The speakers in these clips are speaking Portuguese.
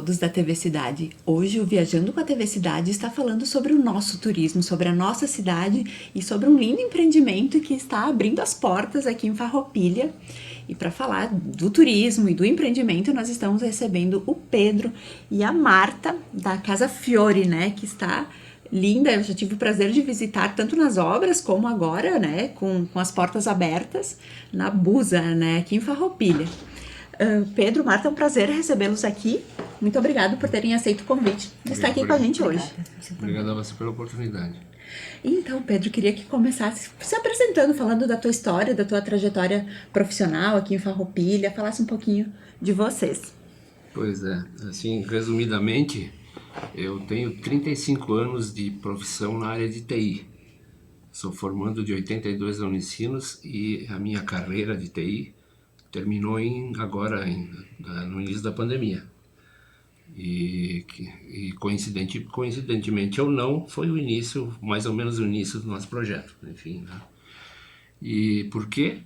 todos da TV Cidade. Hoje o Viajando com a TV Cidade está falando sobre o nosso turismo, sobre a nossa cidade e sobre um lindo empreendimento que está abrindo as portas aqui em Farroupilha. E para falar do turismo e do empreendimento, nós estamos recebendo o Pedro e a Marta da Casa Fiore, né, que está linda. Eu já tive o prazer de visitar tanto nas obras como agora, né, com as portas abertas na Busa, né, aqui em Farroupilha. Pedro, Marta, é um prazer recebê-los aqui. Muito obrigado por terem aceito o convite de estar aqui com a gente hoje. Obrigado a você pela oportunidade. Então, Pedro, queria que começasse se apresentando, falando da tua história, da tua trajetória profissional aqui em Farroupilha, falasse um pouquinho de vocês. Pois é, assim, resumidamente, eu tenho 35 anos de profissão na área de TI. Sou formando de 82 da Unicinos e a minha carreira de TI terminou no início da pandemia. E coincidentemente ou não, foi o início, mais ou menos o início do nosso projeto, enfim, né? E por quê?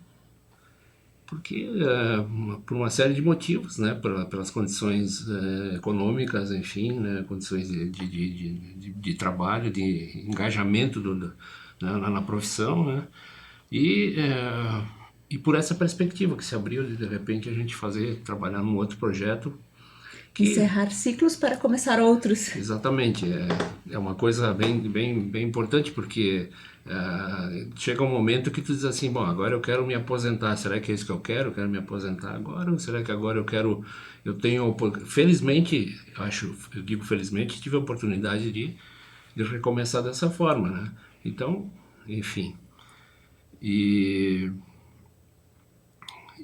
Porque por uma série de motivos, né? Pelas condições econômicas, enfim, né? Condições de trabalho, de engajamento na profissão, né? E por essa perspectiva que se abriu de repente a gente trabalhar num outro projeto. Encerrar ciclos para começar outros. Exatamente, é uma coisa bem importante, porque chega um momento que tu diz assim, bom, agora eu quero me aposentar, será que é isso que eu quero? Eu quero me aposentar agora, ou será que agora felizmente, eu digo felizmente, tive a oportunidade de recomeçar dessa forma, né? Então, enfim, e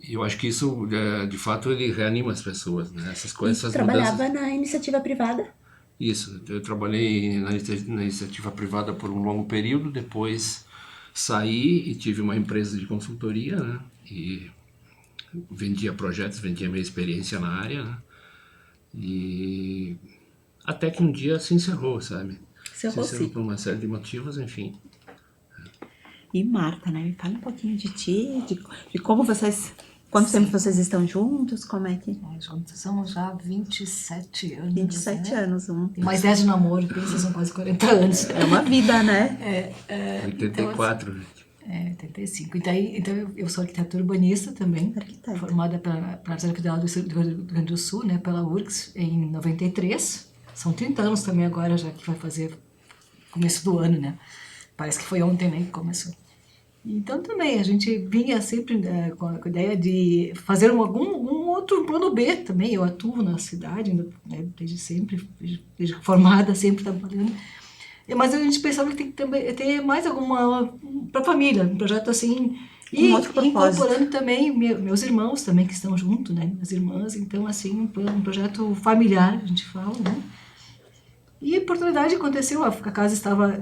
eu acho que isso, de fato, ele reanima as pessoas, né? Essas coisas, essas trabalhava mudanças. na iniciativa privada? Isso, eu trabalhei na iniciativa privada por um longo período, depois saí e tive uma empresa de consultoria, né? E vendia projetos, vendia minha experiência na área, né? E até que um dia se encerrou, sabe? Se encerrou por uma série de motivos, enfim. E Marta, né? Me fala um pouquinho de ti, de como vocês... Quanto tempo vocês estão juntos? Como é que... Juntos somos já 27 anos. 27 né? anos. Tem mais 10 de namoro, pensa, são quase 40 anos. É uma vida, né? 84, então, 85. Então eu sou arquiteta urbanista também, formada pela Universidade Federal do Rio Grande do Sul, né, pela URGS, em 93. São 30 anos também agora, já que vai fazer começo do ano, né? Parece que foi ontem, né, que começou. Então também a gente vinha sempre com a ideia de fazer algum outro plano B também. Eu atuo na cidade, né, desde sempre, desde formada, sempre trabalhando. Mas a gente pensava que tem que também ter mais alguma para a família, um projeto assim. E incorporando também meus irmãos também que estão junto, né, minhas irmãs. Então assim, um projeto familiar, a gente fala, né? E a oportunidade aconteceu, a casa estava,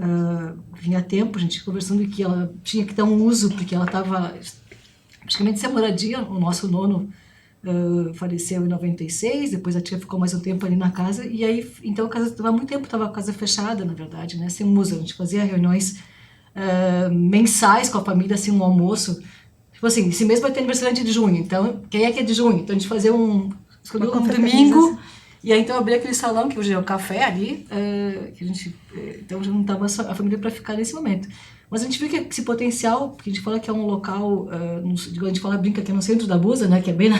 vinha tempo, a gente conversando que ela tinha que dar um uso, porque ela estava praticamente sem moradia. O nosso nono faleceu em 96, depois a tia ficou mais um tempo ali na casa, e aí, então a casa estava muito tempo, estava a casa fechada, na verdade, né, sem uso. A gente fazia reuniões mensais com a família, assim, um almoço. Tipo assim, esse mês vai ter aniversário de junho, então, quem é que é de junho? Então a gente fazia escolheu um domingo. E aí então eu abri aquele salão, que hoje é o café ali, que a gente então juntava a família para ficar nesse momento. Mas a gente viu que esse potencial, porque a gente fala que é um local, a gente brinca que é no centro da Busa, né, que é bem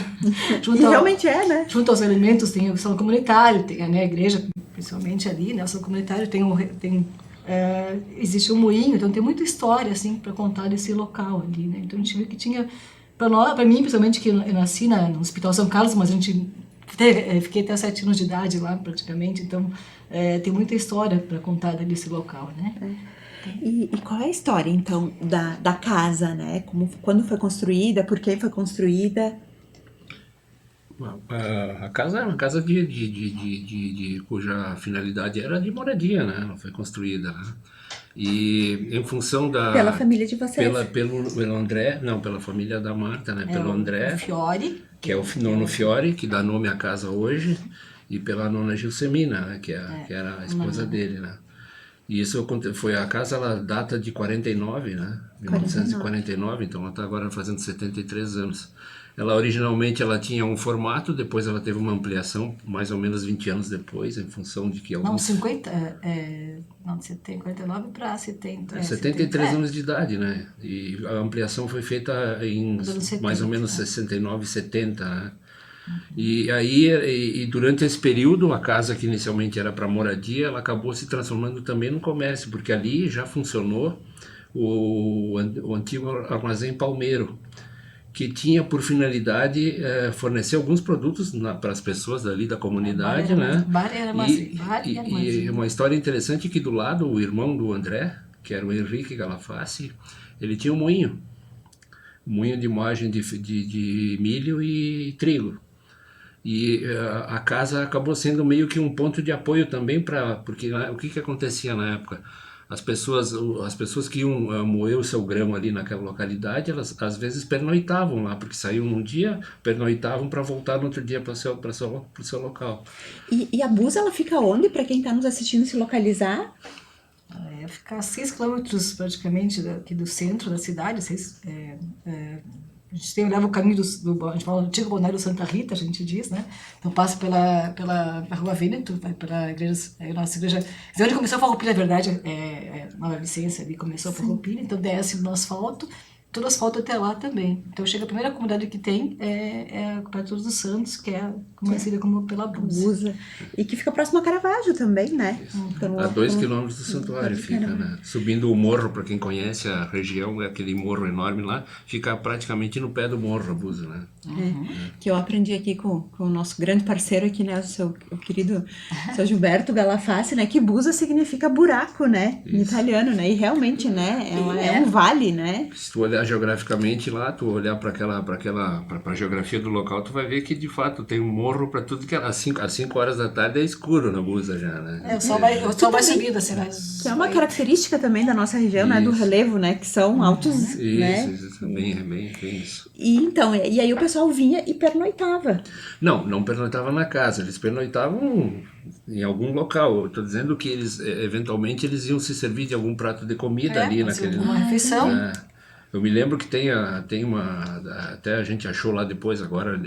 realmente né? Junto aos elementos tem o salão comunitário, tem a igreja, principalmente ali, né, o salão comunitário existe um moinho, então tem muita história assim para contar desse local ali, né? Então a gente viu que tinha, para mim, principalmente que eu nasci no Hospital São Carlos, mas a gente fiquei até 7 anos de idade lá, praticamente, então tem muita história para contar desse local, né? E qual é a história, então, da casa, né? Quando foi construída, por que foi construída? A casa é uma casa cuja finalidade era de moradia, né? Ela foi construída, né? E em função pela família de vocês? Pelo André, não, pela família da Marta, né? Pelo André, o Fiore, que é o nono Fiore, que dá nome à casa hoje, e pela nona Gilcemina, né? Que era a esposa dele, né? E isso foi a casa, ela data de 49, né? 1949, então ela está agora fazendo 73 anos. Ela originalmente ela tinha um formato, depois ela teve uma ampliação, mais ou menos 20 anos depois, em função de que alguns... Não, 50, não, de 49 para 70. 73 anos de idade, né? E a ampliação foi feita em mais ou menos 69, 70, né? E aí, durante esse período, a casa que inicialmente era para moradia, ela acabou se transformando também no comércio, porque ali já funcionou o antigo armazém Palmeiro, que tinha por finalidade fornecer alguns produtos para as pessoas dali da comunidade, né? E uma história interessante é que do lado, o irmão do André, que era o Henrique Galafassi, ele tinha um moinho de moagem de milho e trigo. E a casa acabou sendo meio que um ponto de apoio também porque o que acontecia na época? As pessoas que iam moer o seu grão ali naquela localidade, elas às vezes pernoitavam lá, porque saíam num dia, pernoitavam para voltar no outro dia para o seu local. E a Busa, ela fica onde, para quem está nos assistindo se localizar? Fica a 6 quilômetros praticamente aqui do centro da cidade, a gente leva o caminho a gente fala do antigo balneário Santa Rita, a gente diz, né? Então passa pela Rua Vêneto, vai pela igreja, nossa igreja, onde começou a Farroupilha, na verdade, Nova Vicência, ali começou a Farroupilha, então desce no asfalto, todo asfalto até lá também. Então chega a primeira comunidade que tem é para Todos os Santos, que é conhecida como pela Busa. E que fica próximo a Caravaggio também, né? A 2 quilômetros do santuário fica, né? Subindo o morro, para quem conhece a região, aquele morro enorme lá, fica praticamente no pé do morro a Busa, né? Que eu aprendi aqui com o nosso grande parceiro aqui, né? O querido seu Gilberto Galafassi, né? Que Busa significa buraco, né? Em italiano, né? E realmente, né? É um vale, né? Se tu olhar geograficamente lá, tu olhar para a geografia do local, tu vai ver que de fato tem um morro para tudo que às 5 horas da tarde é escuro na Busa já, né? O sol vai subindo, assim, que é uma característica também da nossa região, né? Do relevo, né? Que são altos, né? Isso, bem isso. E então, e aí o pessoal vinha e pernoitava. Não pernoitavam na casa, eles pernoitavam em algum local. Eu estou dizendo que eles, eventualmente, eles iam se servir de algum prato de comida ali naquele... uma refeição. Eu me lembro que tem uma... Até a gente achou lá depois, agora,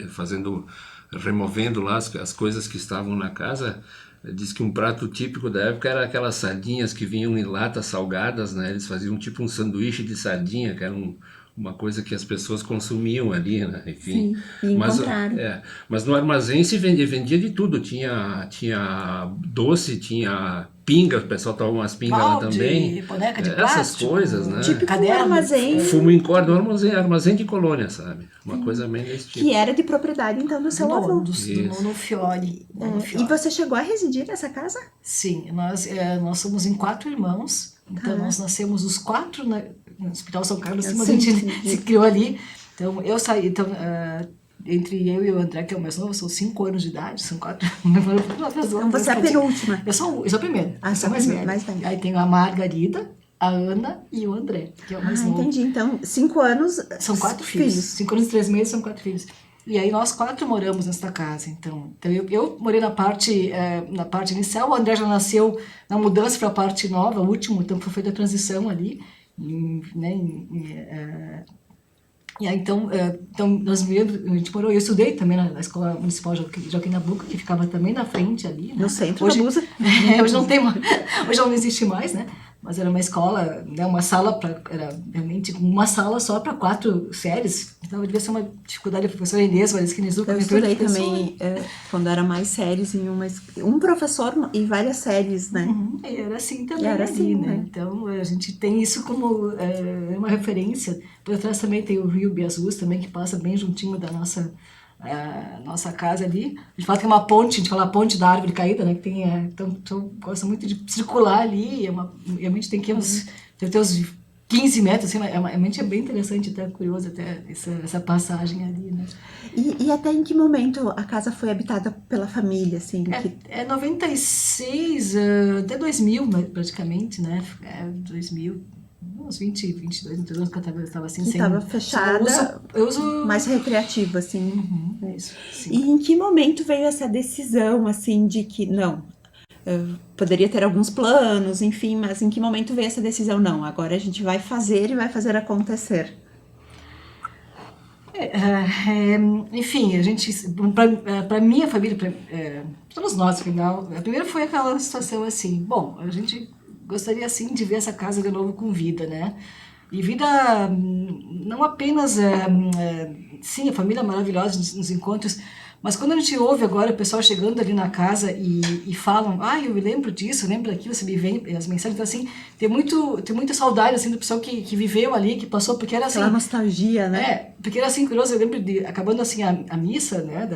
removendo lá as coisas que estavam na casa. Diz que um prato típico da época era aquelas sardinhas que vinham em latas salgadas, né? Eles faziam tipo um sanduíche de sardinha, que era uma coisa que as pessoas consumiam ali, né? Enfim. Sim, mas no armazém se vendia de tudo. Tinha doce, tinha pinga, o pessoal tomava umas pingas lá também. Boneca de Essas plástico, coisas, né? Tipo armazém. Fumo em corda, armazém de colônia, sabe? Uma coisa meio desse tipo. Que era de propriedade, então, do seu avô. Do Nono Fiore. E você chegou a residir nessa casa? Sim, nós somos em 4 irmãos. Então, nós nascemos os 4 no Hospital São Carlos, mas a gente se criou ali. Então, eu saí... entre eu e o André, que é o mais novo, são 5 anos de idade, são 4. Então você é a penúltima. Eu sou a primeira. Sou mais velha. Aí tem a Margarida, a Ana e o André, que é o mais novo. Entendi. Então, 5 anos... São 4 filhos. 5 anos e 3 meses são 4 filhos. E aí nós 4 moramos nesta casa. Então eu morei na parte inicial, o André já nasceu na mudança para a parte nova, o último, então foi feita a transição ali, né? E aí, então nós a gente morou, eu estudei também na Escola Municipal Joaquim Nabuco, que ficava também na frente ali, né? No centro hoje, da Busa. Hoje não tem mais, hoje não existe mais, né? Mas era uma escola, né, uma sala, era realmente uma sala só para 4 séries. Então devia ser uma dificuldade. A professora Inês, mas que eu estudei também quando era mais séries, em um professor e várias séries, né? E era assim também ali, né? Então a gente tem isso como uma referência. Por trás também tem o Rio Biasus também, que passa bem juntinho da nossa casa ali. A gente fala que é uma ponte, a gente fala a ponte da árvore caída, né? Que tem, então gosta muito de circular ali, realmente tem que uns 15 metros, assim, realmente é bem interessante, até curioso até essa passagem ali, né? E até em que momento a casa foi habitada pela família, assim? 96 até 2000 praticamente, né? 2000, uns 20, 22, 23 anos que eu estava assim, sem... Estava fechada, eu uso mais recreativa, assim. Isso, sim. E em que momento veio essa decisão, assim, de que, não, poderia ter alguns planos, enfim, mas em que momento veio essa decisão? Não, agora a gente vai fazer e vai fazer acontecer. Enfim, a gente, para minha família, todos nós, afinal, a primeira foi aquela situação assim, bom, a gente gostaria assim de ver essa casa de novo com vida, né? E vida não apenas, sim, a família maravilhosa nos encontros, mas quando a gente ouve agora o pessoal chegando ali na casa e falam, eu me lembro disso, lembro daquilo, você me vem, as mensagens, então assim, tem muita saudade, assim, do pessoal que viveu ali, que passou, porque era assim... Aquela nostalgia, né? Porque era assim, curioso, eu lembro de, acabando assim a missa, né,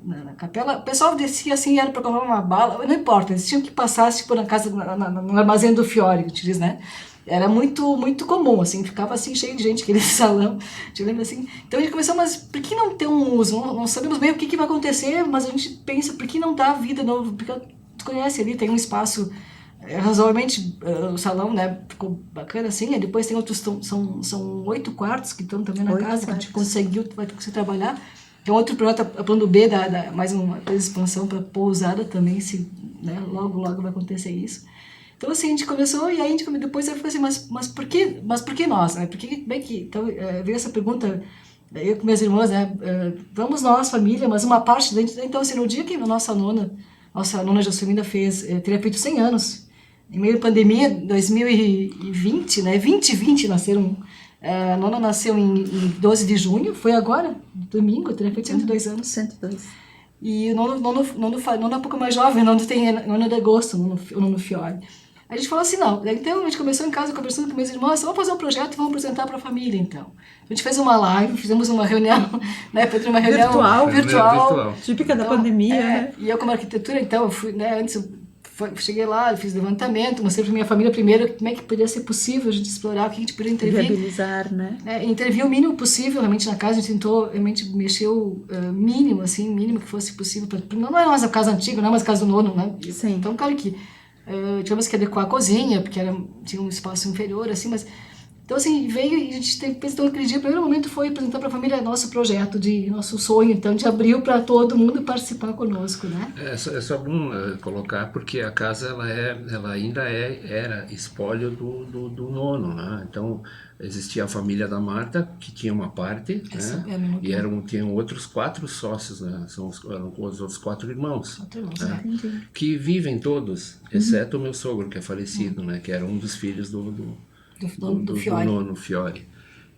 na capela, o pessoal descia assim, era para comprar uma bala, não importa, eles tinham que passar, tipo, na casa, no armazém do Fiore, que te diz, né? Era muito comum, assim, ficava assim cheio de gente aquele salão, eu lembro assim. Então a gente começou, mas por que não ter um uso? Não sabemos bem o que vai acontecer, mas a gente pensa, por que não dar vida novo? Porque tu conhece ali, tem um espaço razoavelmente, o salão, né, ficou bacana assim, e depois tem outros, são 8 quartos que estão também na casa, que a gente vai conseguir trabalhar. Tem outro projeto, a plano B, mais uma expansão para pousada também, se, né, logo vai acontecer isso. Então, assim, a gente começou e aí depois eu falei assim, mas por que nós, né? Então, veio essa pergunta, eu com minhas irmãs, né? Vamos nós, família, mas uma parte da gente... Então, assim, no dia que a nossa nona Jocelina teria feito 100 anos, em meio à pandemia, 2020, né? 2020 nasceram... A nona nasceu em 12 de junho, foi agora, domingo, teria feito 102 anos. 102. E o nono é um pouco mais jovem, nono de agosto, o nono Fiore. A gente falou assim, não, então a gente começou em casa conversando com meus irmãos, vamos fazer um projeto e vamos apresentar para a família, então. A gente fez uma live, fizemos uma reunião, né, Pedro, uma reunião virtual. Típica da pandemia, né? E eu como arquitetura, então, eu fui, né, antes cheguei lá, fiz levantamento, mostrei para minha família primeiro como é que poderia ser possível a gente explorar, o que a gente poderia intervir. Viabilizar, né? Intervir o mínimo possível realmente na casa, a gente tentou realmente mexer o mínimo que fosse possível. Não é a nossa casa antiga, não é mais a casa do nono, né? Sim. Então, claro que tivemos que adequar a cozinha, porque tinha um espaço inferior, assim, mas... Então, assim, veio e a gente pensou aquele dia, o primeiro momento foi apresentar para a família nosso projeto, nosso sonho, então, de abriu para todo mundo participar conosco, né? É só bom colocar, porque a casa, ela ainda era espólio do nono, né? Então, existia a família da Marta, que tinha uma parte, né? E tinham outros 4 sócios, né? Eram os outros 4 irmãos. 4 irmãos, né? Que vivem todos, exceto o meu sogro, que é falecido, né? Que era um dos filhos do nono Fiore.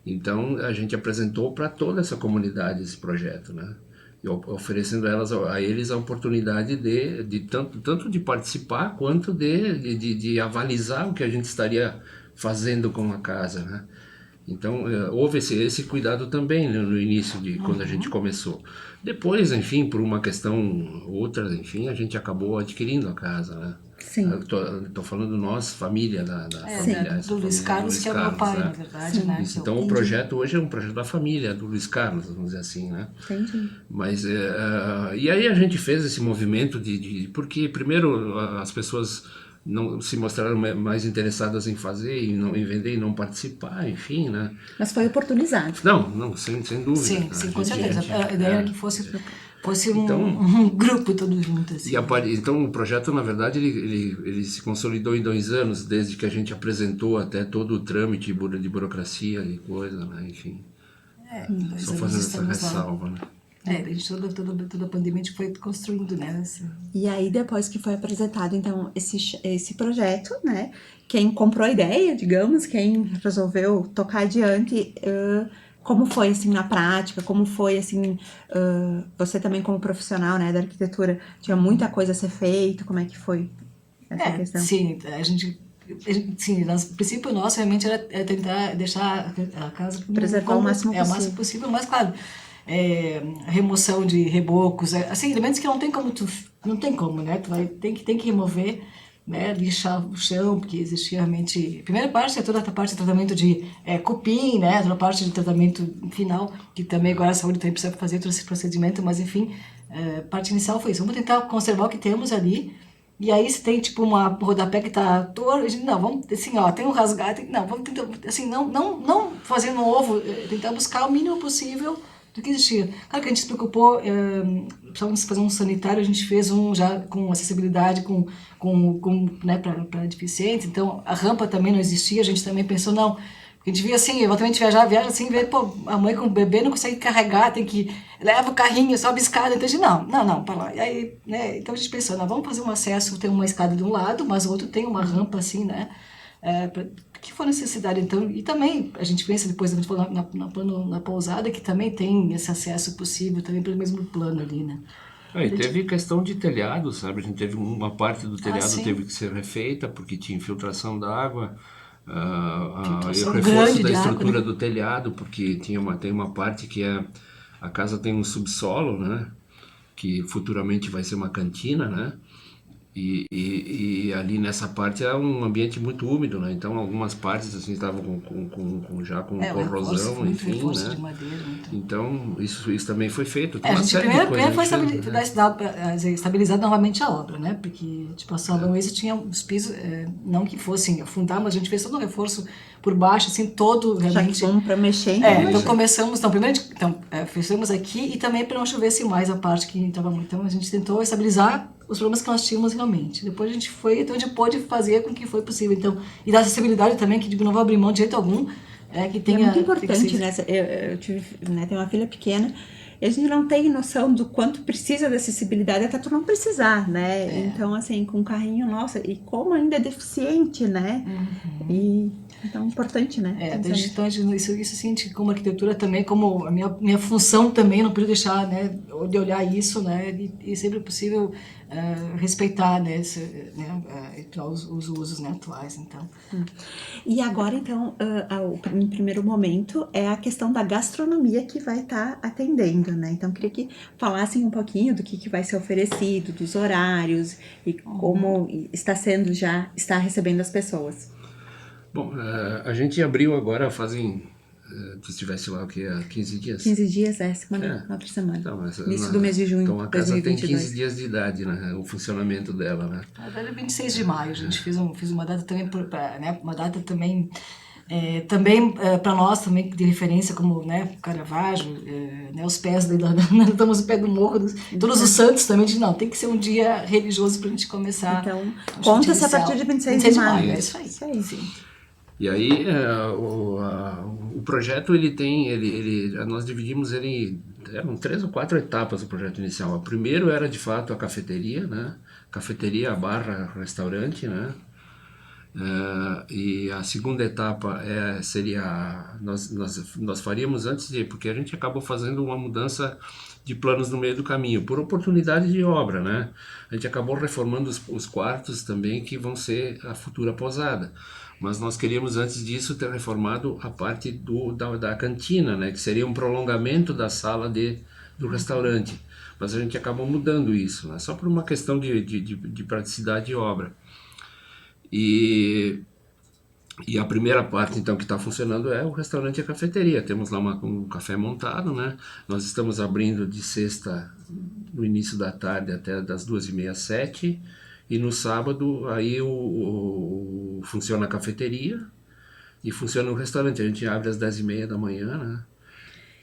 Então a gente apresentou para toda essa comunidade esse projeto, né? E oferecendo a eles a oportunidade de tanto de participar quanto de avalizar o que a gente estaria fazendo com a casa, né? Então houve esse cuidado também, né, no início quando a gente começou. Depois, enfim, por uma questão outra, enfim, a gente acabou adquirindo a casa, né? Sim. Tô falando nós, família da família. Do Luiz Carlos, que é o meu pai, na verdade, né? Então o projeto hoje é um projeto da família, do Luiz Carlos, vamos dizer assim, né? Entendi. Mas, e aí a gente fez esse movimento porque primeiro as pessoas não se mostraram mais interessadas em fazer em vender e não participar, enfim, né? Mas foi oportunizado. Não, sem dúvida. Sim, com certeza. A ideia era que fosse um grupo todo junto, assim. Então o projeto, na verdade, ele se consolidou em 2 anos, desde que a gente apresentou até todo o trâmite de burocracia e coisa, né? Enfim. Só fazendo essa ressalva, né? A gente toda a pandemia a gente foi construindo, né? E aí, depois que foi apresentado, então, esse projeto, né? Quem comprou a ideia, digamos, quem resolveu tocar adiante, como foi, assim, na prática? Como foi, assim, você também como profissional, né, da arquitetura, tinha muita coisa a ser feita? Como é que foi essa questão? Sim, o princípio nosso realmente era tentar deixar a casa... Preservar o máximo possível. O máximo possível, mas claro... remoção de rebocos, assim, elementos que não tem como, né? Tem que remover, né? Lixar o chão, porque existia realmente... A primeira parte é toda a parte de tratamento de cupim, né? Toda a parte de tratamento final, que também agora a saúde também precisa fazer todo esse procedimento, mas enfim, a parte inicial foi isso. Vamos tentar conservar o que temos ali. E aí, se tem, tipo, uma rodapé que tá torto, a gente, não, vamos, assim, ó, tem um rasgado, vamos tentar, assim, não fazer novo, tentar buscar o mínimo possível do que existia. Claro que a gente se preocupou, precisávamos fazer um sanitário, a gente fez um já com acessibilidade, né, para deficientes, então a rampa também não existia, a gente também pensou, não, a gente via assim, eventualmente viaja assim, vê, pô, a mãe com o bebê não consegue carregar, tem que, leva o carrinho, sobe a escada, então a gente, não, para lá. E aí, né, então a gente pensou, não, vamos fazer um acesso, tem uma escada de um lado, mas o outro tem uma rampa assim, né, que for necessidade, então, e também a gente pensa depois, a gente falou na pousada, que também tem esse acesso possível, também pelo mesmo plano ali, né. E teve questão de telhado, sabe? A gente teve uma parte do telhado teve que ser refeita porque tinha infiltração d'água, e o reforço da estrutura do telhado, porque tem uma parte que a casa tem um subsolo, né? Que futuramente vai ser uma cantina, né? E ali nessa parte é um ambiente muito úmido, né? Então algumas partes assim estavam já com corrosão, enfim, né? De madeira, então isso também foi feito. A gente primeiro foi estabilizar novamente a obra, né? Porque tipo a Salão esse tinha os pisos, não que fossem afundar, mas a gente fez todo um reforço por baixo, assim, todo realmente. Já que vamos para mexer. Então começamos, primeiro fizemos aqui e também para não chovesse mais a parte que estava muito. Então a gente tentou estabilizar os problemas que nós tínhamos realmente. Depois a gente foi, então a gente pôde fazer com que foi possível. Então, e da acessibilidade também, que não vou abrir mão de jeito algum, que tenha... É muito importante, né? Eu tive, né, tenho uma filha pequena, e a gente não tem noção do quanto precisa de acessibilidade até tu não precisar, né? Então, assim, com um carrinho, nossa, e como ainda é deficiente, né? E então é importante, né? Então, isso assim, como arquitetura também, como a minha função também, não podia deixar, né, de olhar isso, né, e sempre possível respeitar, né, os usos, né, atuais, então. E agora, então, em primeiro momento, é a questão da gastronomia que vai estar atendendo, né? Então, queria que falassem um pouquinho do que vai ser oferecido, dos horários e como está recebendo as pessoas. Bom, a gente abriu agora fazem, se estivesse lá, o que, há 15 dias? 15 dias, outra semana. Então, início do mês de junho, então a casa 2022. tem 15 dias de idade, né, o funcionamento dela, né? Na verdade, é 26 de maio, a gente fez uma data também, né, uma data também, para nós também de referência como, né, Caravaggio, né, os pés, nós estamos no pé do morro, todos os santos também, tem que ser um dia religioso para a gente começar. Então, conta-se a partir de 26 de maio. É isso aí. Sim. E aí, o projeto, nós dividimos ele, eram 3 ou 4 etapas do projeto inicial. A primeiro era, de fato, a cafeteria, né? Cafeteria barra restaurante, né? E a segunda etapa seria, nós faríamos porque a gente acabou fazendo uma mudança de planos no meio do caminho, por oportunidade de obra, né? A gente acabou reformando os quartos também, que vão ser a futura posada. Mas nós queríamos, antes disso, ter reformado a parte da cantina, né? Que seria um prolongamento da sala do restaurante. Mas a gente acabou mudando isso, né? Só por uma questão de praticidade de obra. E a primeira parte, então, que está funcionando é o restaurante e a cafeteria. Temos lá um café montado, né? Nós estamos abrindo de sexta, no início da tarde, até das 2h30 às 7h. E no sábado, aí funciona a cafeteria e funciona o restaurante. A gente abre às 10h30 da manhã, né?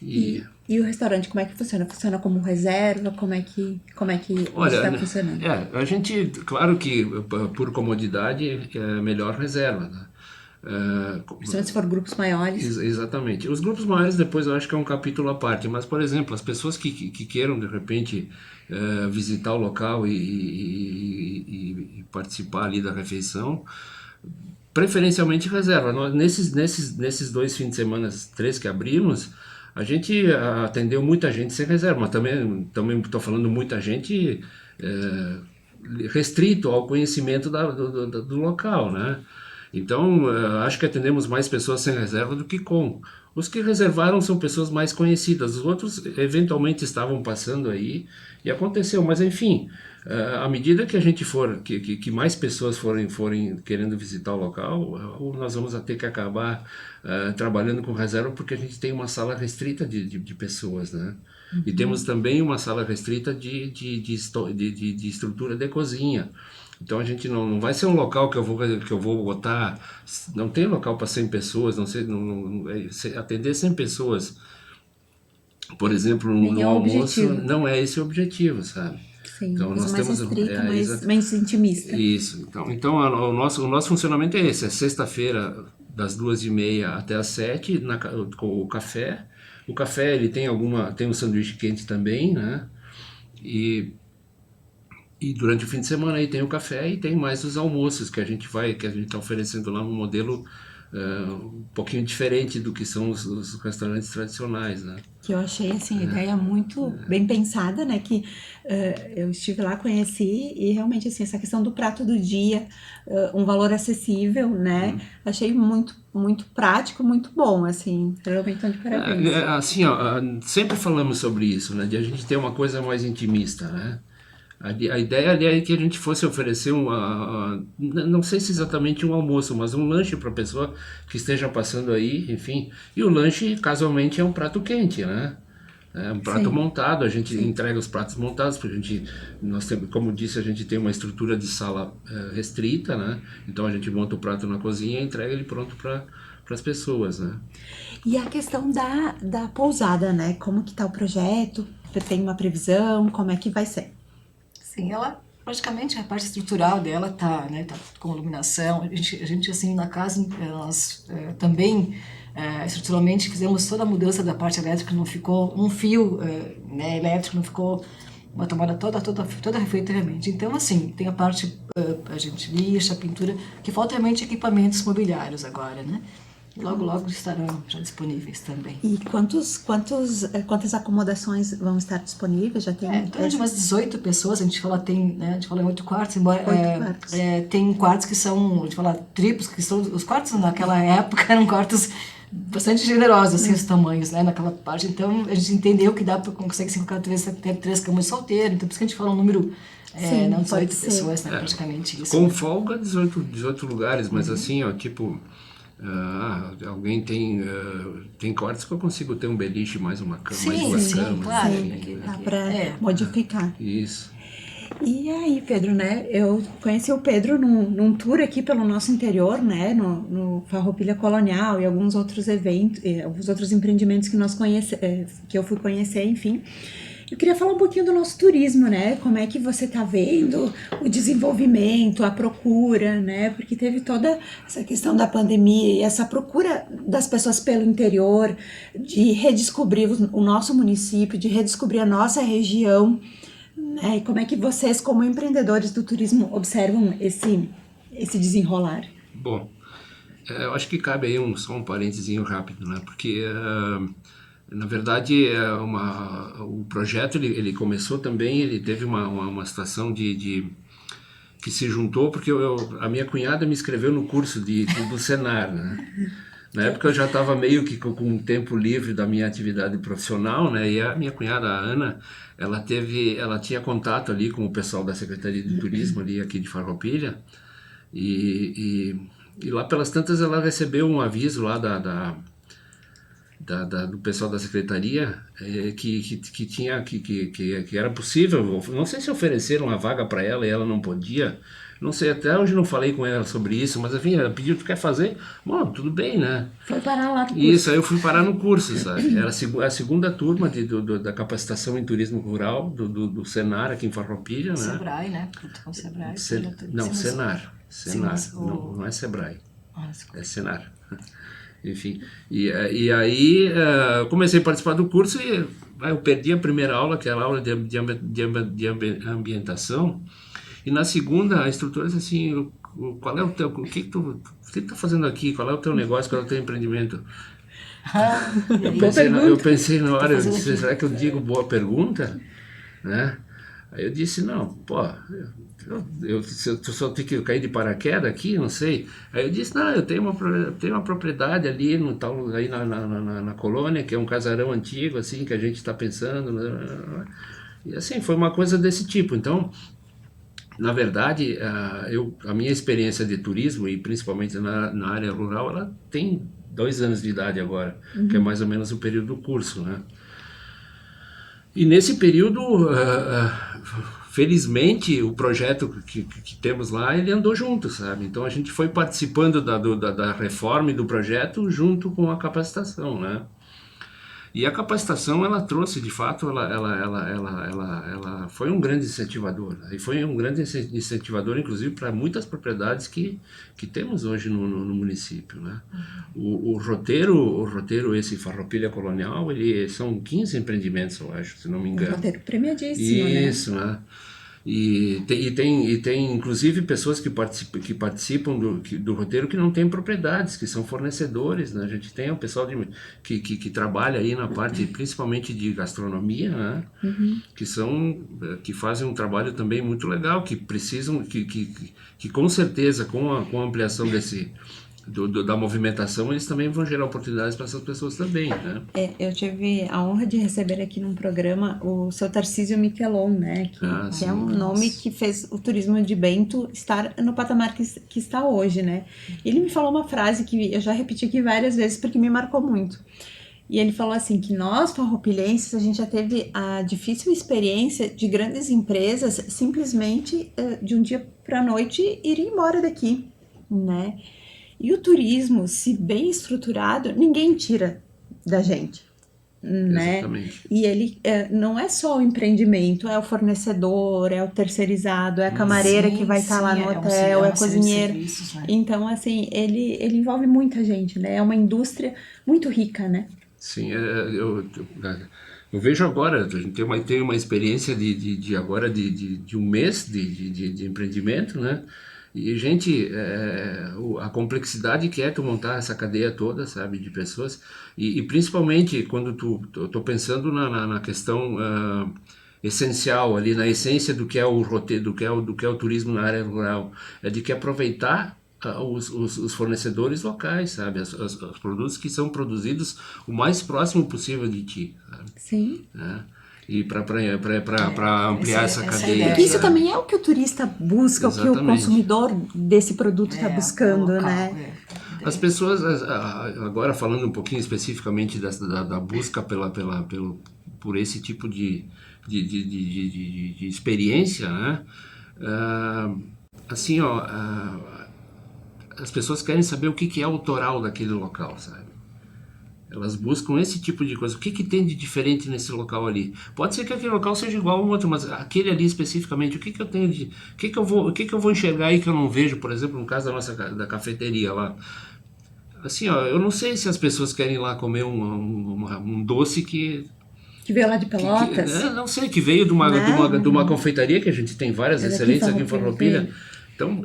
E o restaurante, como é que funciona? Funciona como reserva? Como é que está funcionando? A gente, claro que por comodidade é melhor reserva, né? Principalmente se for grupos maiores. Exatamente. Os grupos maiores depois eu acho que é um capítulo à parte, mas, por exemplo, as pessoas que queiram, de repente, visitar o local e participar ali da refeição, preferencialmente reserva. Nesses 2 fins de semana, 3 que abrimos, a gente atendeu muita gente sem reserva, mas também estou falando muita gente restrito ao conhecimento do local, né? Então, acho que atendemos mais pessoas sem reserva do que com. Os que reservaram são pessoas mais conhecidas, os outros eventualmente estavam passando aí e aconteceu, mas enfim, à medida que a gente que mais pessoas forem querendo visitar o local, nós vamos ter que acabar trabalhando com reserva, porque a gente tem uma sala restrita de pessoas, né? Uhum. E temos também uma sala restrita de estrutura de cozinha. Então a gente não vai ser um local que eu vou botar, não tem local para 100 pessoas, atender 100 pessoas por exemplo, Nem no é o almoço, objetivo. não é esse o objetivo, sabe? Sim, Então uma coisa nós mais temos restrita, exa- mais intimista. isso. Então o nosso funcionamento é esse: é sexta-feira das 2h30 até as 7 com o café. O café ele tem um sanduíche quente também, né? E durante o fim de semana aí tem o café e tem mais os almoços que a gente está oferecendo lá no modelo um pouquinho diferente do que são os restaurantes tradicionais, né? Que eu achei assim a ideia muito bem pensada, né? Que eu estive lá, conheci e realmente assim essa questão do prato do dia, um valor acessível, né? Achei muito prático, muito bom, assim. Realmente estão de parabéns. Assim, ó, sempre falamos sobre isso, né? De a gente ter uma coisa mais intimista, né? A ideia ali é que a gente fosse oferecer não sei se exatamente um almoço, mas um lanche para a pessoa que esteja passando aí, enfim. E o lanche, casualmente, é um prato quente, né? É um prato Sim, montado, a gente sim. entrega os pratos montados, porque nós temos, como disse, a gente tem uma estrutura de sala restrita, né? Então a gente monta o prato na cozinha e entrega ele pronto para as pessoas, né? E a questão da pousada, né? Como que tá o projeto? Tem uma previsão? Como é que vai ser? Sim, ela praticamente a parte estrutural dela tá, né, tá com iluminação. A gente assim na casa nós também estruturalmente fizemos toda a mudança da parte elétrica, não ficou um fio né, elétrico, não ficou uma tomada toda refeita realmente. Então assim tem a parte a gente lixa, a pintura, que falta realmente equipamentos mobiliários agora, né? E logo estarão já disponíveis também. E quantas acomodações vão estar disponíveis? Já tem Em torno de umas 18 pessoas, a gente fala a gente fala em 8 quartos, embora 8 quartos. tem quartos que são, a gente fala triplos, que são os quartos naquela época eram quartos bastante generosos, assim, os tamanhos, né, naquela parte. Então a gente entendeu que consegue se colocar três camas de solteiro, então por isso que a gente fala um número, Sim, não pode 18 ser. pessoas, né, praticamente isso. Com folga, 18 lugares, mas assim, ó, tipo, alguém tem quartos que eu consigo ter um beliche mais uma cama, mais Sim, duas sim, camas, claro. enfim, Dá né? para modificar. Isso. E aí, Pedro, né? Eu conheci o Pedro num tour aqui pelo nosso interior, né? No Farroupilha Colonial e alguns outros eventos, alguns outros empreendimentos que eu fui conhecer, enfim. Eu queria falar um pouquinho do nosso turismo, né? Como é que você tá vendo o desenvolvimento, a procura, né? Porque teve toda essa questão da pandemia e essa procura das pessoas pelo interior, de redescobrir o nosso município, de redescobrir a nossa região, né? E como é que vocês, como empreendedores do turismo, observam esse desenrolar? Bom, eu acho que cabe aí só um parentezinho rápido, né? Porque, na verdade, o projeto ele começou também, ele teve uma situação que se juntou, porque a minha cunhada me inscreveu no curso do Senar, né? Na época eu já estava meio que com um tempo livre da minha atividade profissional, né? E a minha cunhada, a Ana, ela tinha contato ali com o pessoal da Secretaria de Turismo ali aqui de Farroupilha, e lá pelas tantas ela recebeu um aviso lá do pessoal da secretaria que tinha que era possível, não sei se ofereceram uma vaga para ela e ela não podia, não sei, até hoje não falei com ela sobre isso, mas enfim, ela pediu: tu quer fazer? Bom, tudo bem, né? Foi parar lá no curso. Isso, aí eu fui parar no curso, sabe? Era a segunda turma da capacitação em turismo rural do Senar aqui em Farroupilha, né? Sebrae, né? Com o Sebrae. Não, Senar. Senar, Sim, mas não é Sebrae, desculpa. é Senar. Enfim, e aí comecei a participar do curso e eu perdi a primeira aula, que era a aula de ambientação, e na segunda a instrutora disse assim: qual é o teu, o que tu tá fazendo aqui, qual é o teu negócio, qual é o teu empreendimento? Eu pensei na hora, eu disse: será que eu digo boa pergunta? Né? Aí eu disse: não, pô, eu só tenho que cair de paraquedas aqui, não sei. Aí eu disse: não, eu tenho uma propriedade ali no tal, aí na colônia, que é um casarão antigo, assim, que a gente está pensando. E assim, foi uma coisa desse tipo. Então, na verdade, a minha experiência de turismo, e principalmente na área rural, ela tem 2 anos de idade agora, que é mais ou menos o período do curso, né? E nesse período, felizmente, o projeto que temos lá, ele andou junto, sabe? Então a gente foi participando da reforma e do projeto junto com a capacitação, né? E a capacitação, ela trouxe, de fato, ela foi um grande incentivador. E foi um grande incentivador, inclusive, para muitas propriedades que temos hoje no município, né? O roteiro esse Farroupilha Colonial, são 15 empreendimentos, eu acho, se não me engano. Um roteiro premiadíssimo, Isso, né? E tem inclusive pessoas que participam do roteiro que não têm propriedades, que são fornecedores, né? A gente tem o pessoal que trabalha aí na parte principalmente de gastronomia, né? Que fazem um trabalho também muito legal, que precisam, que com certeza com a ampliação da movimentação, eles também vão gerar oportunidades para essas pessoas também, né? Eu tive a honra de receber aqui num programa o seu Tarcísio Miquelon, né? Que é um nome que fez o turismo de Bento estar no patamar que está hoje, né? Ele me falou uma frase que eu já repeti aqui várias vezes porque me marcou muito. E ele falou assim, que nós, farroupilhenses, a gente já teve a difícil experiência de grandes empresas simplesmente de um dia para a noite irem embora daqui, né? E o turismo, se bem estruturado, ninguém tira da gente, né? Exatamente. E ele não é só o empreendimento, é o fornecedor, é o terceirizado, é a camareira que vai estar lá no hotel, é a cozinheira. Serviços, né? Então, assim, ele envolve muita gente, né? É uma indústria muito rica, né? Sim, eu vejo agora, a gente tem uma experiência agora de um mês de empreendimento, né? E, gente, a complexidade que é tu montar essa cadeia toda, sabe, de pessoas, e principalmente quando eu tô pensando na questão essencial ali, na essência do que é o roteiro, do que é o turismo na área rural, é de que aproveitar os fornecedores locais, sabe, os produtos que são produzidos o mais próximo possível de ti, sabe? Sim. E para ampliar essa cadeia. Porque isso também é o que o turista busca, o que o Exatamente. consumidor desse produto está buscando, local, né? As pessoas, agora falando um pouquinho especificamente da busca por esse tipo de experiência, né? Assim, ó, as pessoas querem saber o que é autoral daquele local, sabe? Elas buscam esse tipo de coisa. O que tem de diferente nesse local ali? Pode ser que aquele local seja igual ao outro, mas aquele ali especificamente, o que eu tenho de... O que eu vou enxergar aí que eu não vejo, por exemplo, no caso da cafeteria lá. Assim, ó, eu não sei se as pessoas querem ir lá comer um doce que veio lá de Pelotas. não sei, que veio de uma confeitaria, que a gente tem várias excelentes aqui em Farroupilha. Então,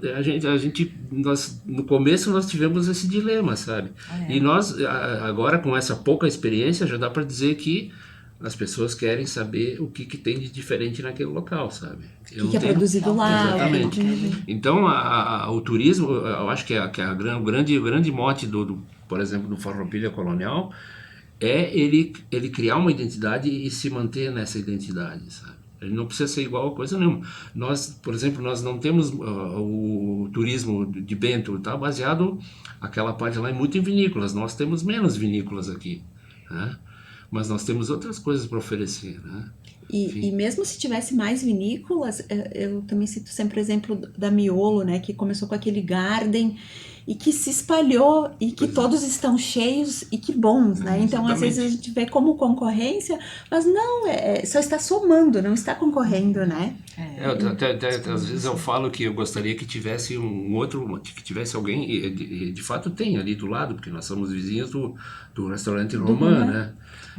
no começo nós tivemos esse dilema, sabe? E nós, agora com essa pouca experiência, já dá para dizer que as pessoas querem saber o que tem de diferente naquele local, sabe? O que é produzido lá. Exatamente. Então, o turismo, eu acho que o grande mote por exemplo, do Farroupilha Colonial é ele criar uma identidade e se manter nessa identidade, sabe? Ele não precisa ser igual a coisa nenhuma. Nós, por exemplo, nós não temos o turismo de Bento, está baseado aquela parte lá muito em vinícolas. Nós temos menos vinícolas aqui, né? Mas nós temos outras coisas para oferecer, né? E mesmo se tivesse mais vinícolas, eu também cito sempre o exemplo da Miolo, né, que começou com aquele garden e que se espalhou e que todos estão cheios e que bons, né? Então, às vezes a gente vê como concorrência, mas não, só está somando, não está concorrendo, né? Às vezes eu falo que eu gostaria que tivesse que tivesse alguém, e de fato tem ali do lado, porque nós somos vizinhos do restaurante Romã, né?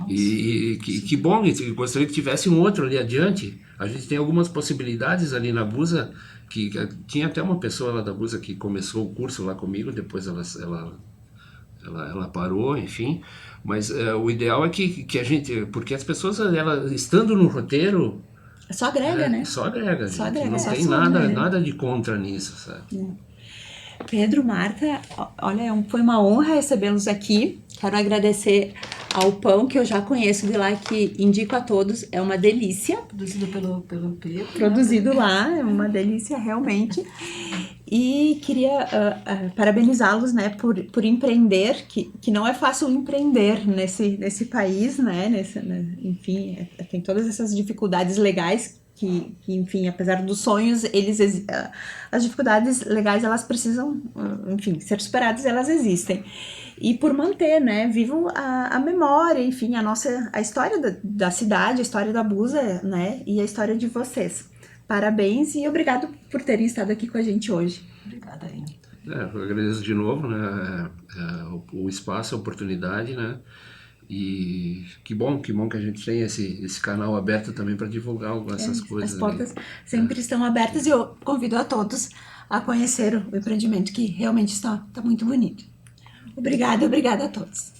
E que bom, eu gostaria que tivesse um outro ali adiante. A gente tem algumas possibilidades ali na Busa, que tinha até uma pessoa lá da Busa que começou o curso lá comigo, depois ela parou, enfim. Mas o ideal é que a gente, porque as pessoas, elas estando no roteiro, só agrega, né? Só agrega, só gente. agrega, não só tem soma, nada de contra nisso, sabe? Pedro, Marta, olha, foi uma honra recebê-los aqui. Quero agradecer ao pão que eu já conheço de lá, que indico a todos, é uma delícia. Produzido pelo Pedro. Produzido lá, é uma delícia realmente. E queria parabenizá-los, né, por empreender, que não é fácil empreender nesse país, né, enfim, tem todas essas dificuldades legais enfim, apesar dos sonhos, as dificuldades legais, elas precisam, enfim, ser superadas, elas existem. E por manter, né, vivo a memória, enfim, a história da cidade, a história da Busa, né, e a história de vocês. Parabéns e obrigado por terem estado aqui com a gente hoje. Obrigada, Aline. Eu agradeço de novo, né, o espaço, a oportunidade, né, e que bom que a gente tem esse canal aberto também para divulgar essas coisas. As portas sempre estão abertas e eu convido a todos a conhecer o empreendimento, que realmente está muito bonito. Obrigada a todos.